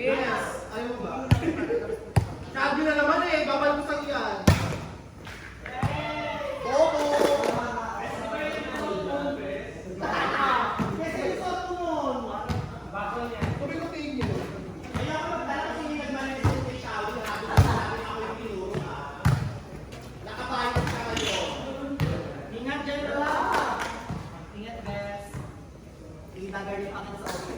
Yes! Ayaw mo ba? Sabi na naman eh, babalik ko sa iyan. Bobo! Kasi gusto ko nun. Sabi ko tingin nyo. Kaya ako magdala kasi hindi nagmanis yung may shower. Sabi ako yung pinuro ha. Nakabayad ka kayo. Ingat dyan lang. Ingat guys. Itagay niyo akin sa audio.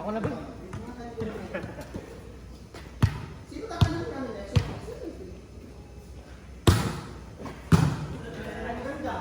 Ako na ba? Sino ka kanang kanina? Ang ganda.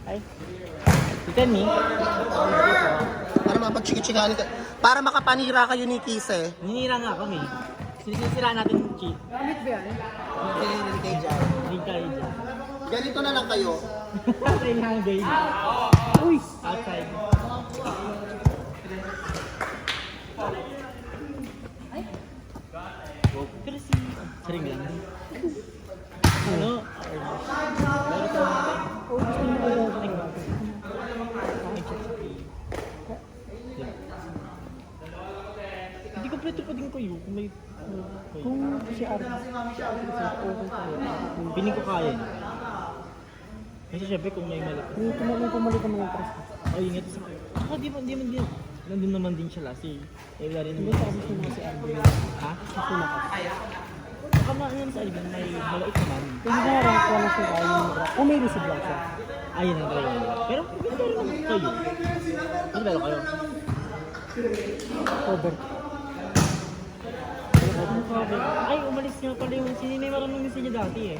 Ay. Ikan ni? Para mapag-chiki-chikahan ka. Para makapanira kayo ni Kise. Ninira nga kami. Sinisira natin yung chi. Gamit ba yan? Hindi kayo dyan. Hindi kayo dyan. Ganito na lang kayo. Kailangan gawin. Uy! Outside. Pero si... Saring lang. Ano? Oh, gusto mo ba daw? Hindi ko preto pa din kayo kung may... Kung si Arthur kasi okay tayo. Piling ko kaya na. Kasi syempre kung may mali. May pumalik naman yung press. Oh, yun nga. Ako di man din. Nandun naman din siya last year. Eh, wala rin Hindi naman. sa gusto mo si Arthur. Ha? Gusto mo ka. Baka yan sa Alvin, may malait naman. Kung hindi na rank 1 na siya kaya yung mag-rank. Kung may receive lang siya. Ayun ang try nila. Pero pero naman kayo. Ano pero kayo? Over. Ay, umalis nga pala yung may marunong din niya dati eh.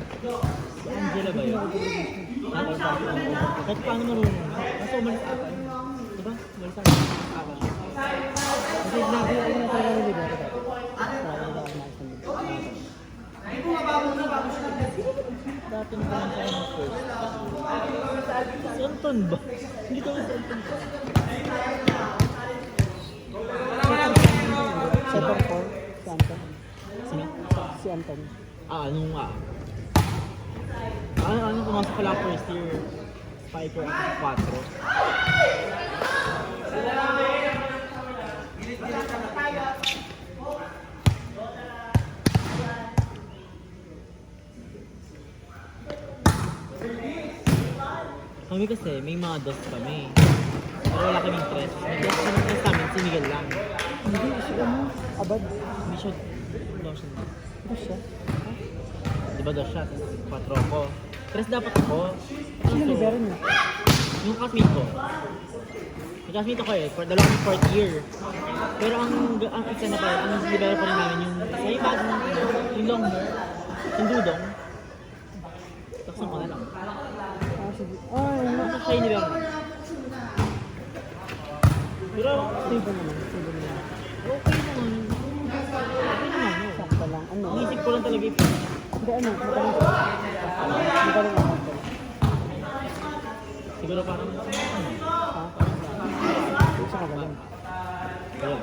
Si Angela ba yun? Ha? Kahit paano marunong. Kasi umalis ata. Diba? Umalis ata. Kasi lagi ako na talaga ng libero dati. Parang hindi ako maayos ng libero. Dati na parang tayo ng first. Si Anton ba? Hindi ko si Anton ba? Center 4, si Anton. Sino? Si Anton. Ano nga? Ano pumasok pala first year? Spiker ako sa 4. Kami kasi, may mga dos kami. Pero wala kaming tres. May dos kami tres namin, si Miguel lang. Hindi, si ano? Abad. Hindi siya, dos siya. Ano siya? Di ba dos siya? Patro ko. Tres dapat ako. Sino libero niya? Yung classmate ko. Yung classmate ako eh, dalawang fourth year. Pero ang isa na pa, ang libero pa rin namin yung sa iba, yung long hair, yung dudong. Taksan ko na lang. Ah, sige. Ah, yun. Ano siya yung libero? Pero, Stable naman. Stable naman. okay naman. Okay naman, no? Sakto lang. Ano? Inisip ko lang talaga yung Hindi, ano? Magaling siya. Magaling ako. siguro parang, Ha? Isa ka galing. ayun.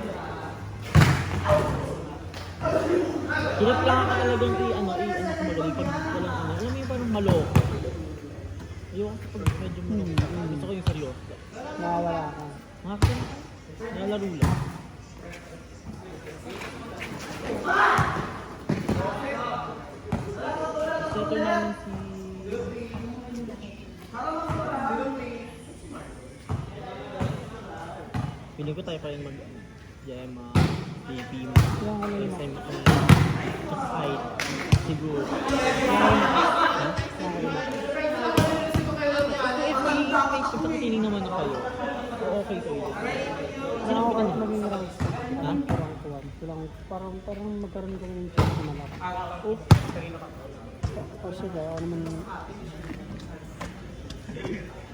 Hirap lang ako talagang ano ko magaling pag walang ano. Alam mo yung parang maloko. Ayoko kasi pag medyo maloko. Gusto ko yung seryoso. Nakawala ka. Mga kasi, nalalaro lang. Settle namin si... Piling ko tayo pa rin mag... Gemma, BP, Yung ano yun. SM, fight, siguro. Nakawala. If may pagkakatining naman na kayo, o okay kayo. Sino Ako ka na? maging rank. Ha? Parang tuwan. Parang magkaroon ko ng chance na malaki. Oh, O sige, ako naman.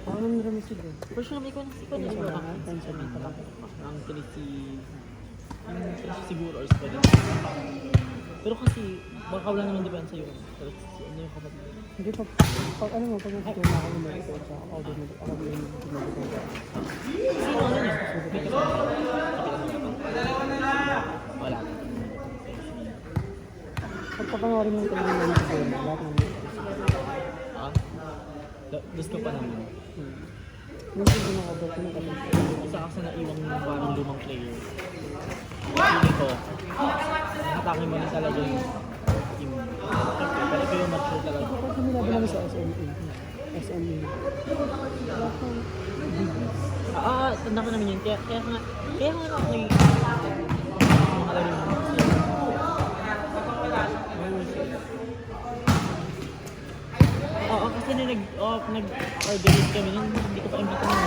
Ako naman remisig eh. for sure, may ikaw na siguro Wala nga, tension na talaga. ang tuloy si... Yung presyo siguro or sa pero kasi, baka wala naman diba sa'yo. Pero si ano yung kapatid. Hindi pag ano mo, pag nakikita na ako ng medical sa ako din yung medical sa Sino ano niya? May kasama. Wala. Pag papangarin mo talaga ng medical na lahat ng medical. Ah? Gusto pa naman. Minsan din ako dito na kami. Isa kasi naiwang parang lumang player. Feeling ko, nakatake mo rin talaga yung team. Pero ikaw yung mature talaga. Kapag sumilabo namin sa SME. SME. Tanda ko naman yun. Kaya nga ako yung mga laro mo. Oo, kasi kasi nung nag-organize kami, nung hindi ko pa imbita mo.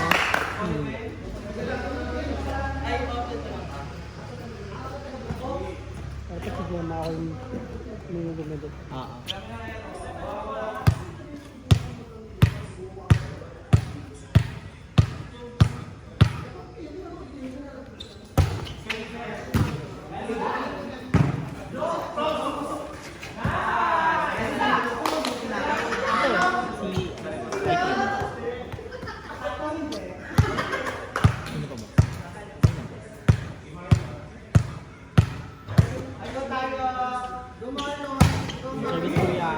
Dapat siguro na ako yung lumidot. Oo. Si Aikin. Sino pa ba? Service kuya.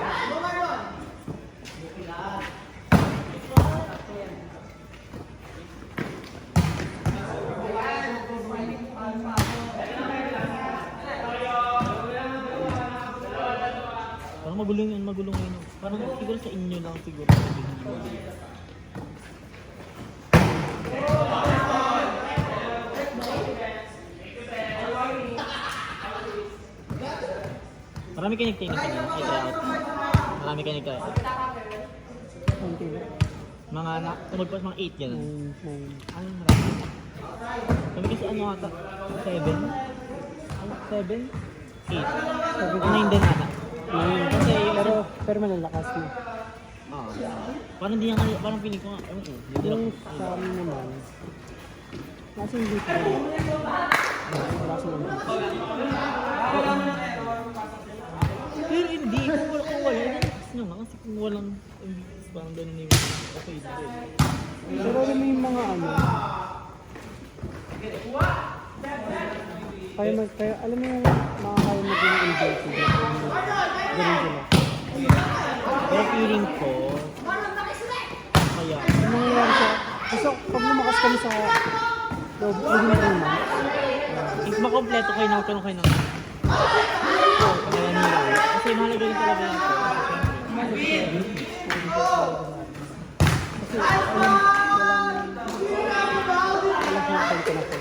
Parang magulong yun. Parang siguro sa inyo lang siguro. Marami kayo nag-training kanina, ay tryout. Marami kayo nag-tryout. Konti na. Mga tumagpas mga 8 yan. 9. Ano marami? Kami kasi ano ata? 7? Ano? 7? 8? 9 din ata. Kasi yung... Pero malalakas na. Oo. Parang hindi nga, parang piling ko nga, ewan ko. Hindi Yung lang. sa amin naman, nasa hindi pa rin. Wala sa naman. Pero hindi, kung wala, inakas nyo nga. Kasi kung walang MVPs, parang ganun na yung okay dito eh. Pero alam mo yung mga ano, kaya alam mo yung makakaya maging MVP. Ganun sila. Pero feeling ko, kaya, Yung nangyayari siya, gusto pag lumakas kami sa loob, within 3 months, if makompleto kayo, nagkaroon kayo ng kaya nila. Kasi mahalaga rin talaga yun. kasi walang hintay ka na po.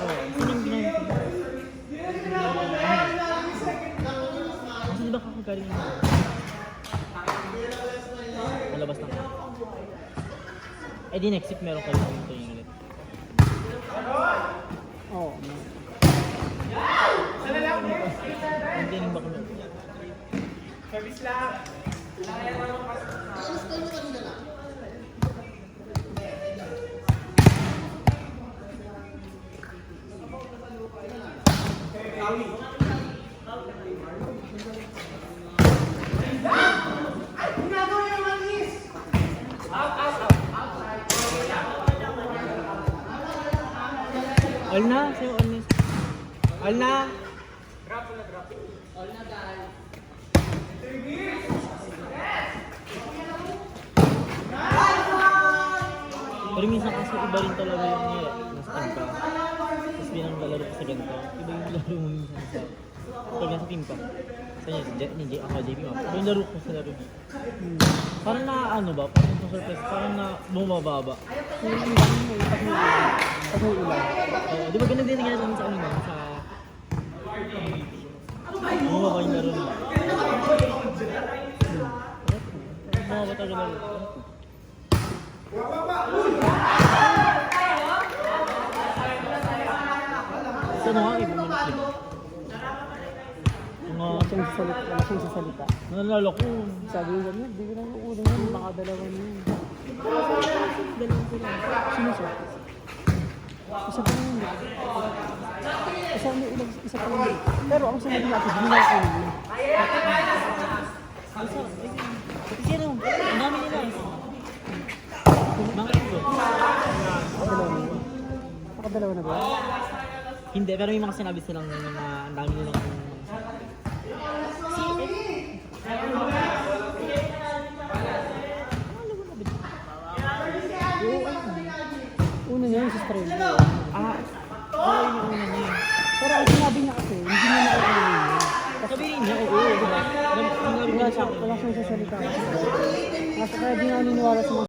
Oo, kasi yung ginagawa ko. Kasi diba kakagaling mo? Malabas na ka. Eh di next week meron kayo yung training ulit. Oo. Ang training ba kami? All na, sa'yo all na. All na. Pero minsan kasi iba rin talaga yung nasa team ka. Tapos bilang lalaro ka sa ganito, iba yung laro mo minsan sa... Pag nasa team ka. Sa inyo, si ako, JP Map. Iba yung laro ko sa laro dito. Parang na ano ba, parang sa surprise, parang na bumababa. Yung ilang mo, pag may ulan. Di ba ganun din nangyari sa ano nga, sa... Bumababa yung laro nila. Bumababa talaga laro. Sa ano nga, ibang manasip. Wala siyang sasalita. Nalala ko. Sabi niya, di ko lang uulan yan, baka dalawa niya. Dalawa ko lang. Sino siya? Isa pa lang yun. Isa pa lang yun. Pero ang sabi niya, hindi na ako yun. Kasi ano, ang dami nila. Bakit ito? Nakadalawa na ba? Hindi, pero may mga sinabi silang mga ang dami nilang Una niya yung sa Australia. yun yung una niya. Pero ang sinabi niya kasi, hindi niya nakakalimutan niya. Sabihin niya, oo, diba? Wala siyang sasalita. Kaya di nga naniniwala sa mga